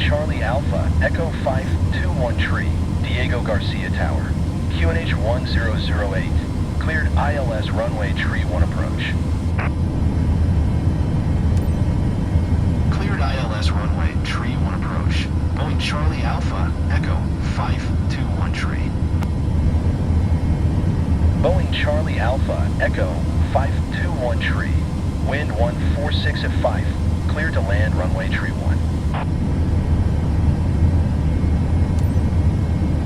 Charlie Alpha, Echo 521 tree, Diago Gracia Tower. QNH 1008. Cleared ILS runway tree 1 approach. Cleared ILS runway tree 1 approach. Boeing Charlie Alpha, Echo 521 tree. Boeing Charlie Alpha, Echo 521 tree. Wind 146 at 5. Cleared to land runway tree 1.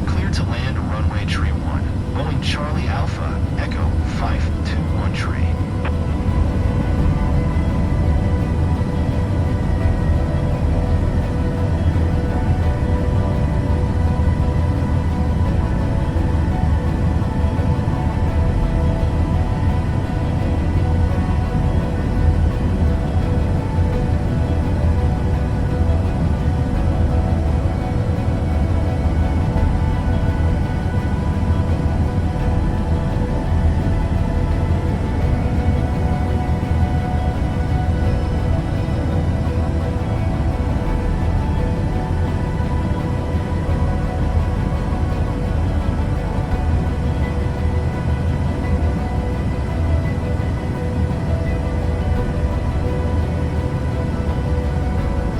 Cleared to land runway tree 1. Boeing Charlie Alpha, Echo 521 tree.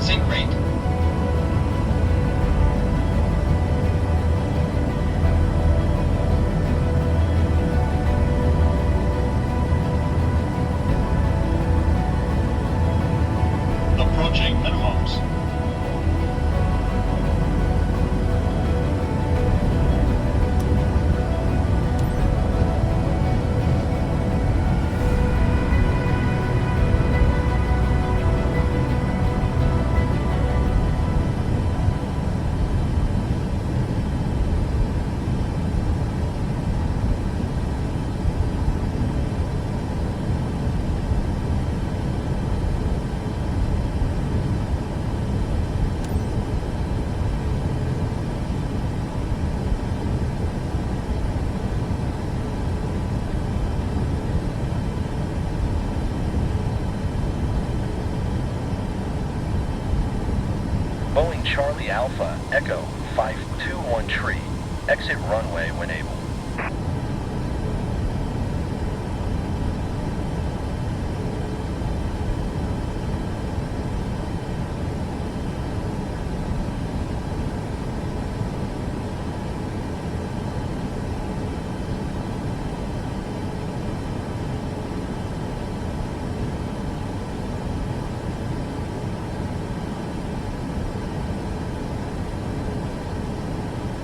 Sync rate. Approaching minimums. Boeing Charlie Alpha, Echo 521 tree. Exit runway when able.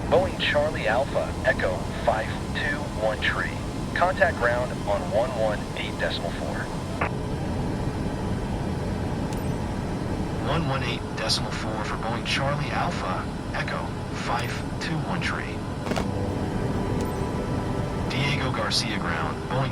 Boeing Charlie Alpha, Echo 521 tree. Contact ground on 118.4. 118.4 for Boeing Charlie Alpha, Echo 521 tree. Diago Gracia ground, Boeing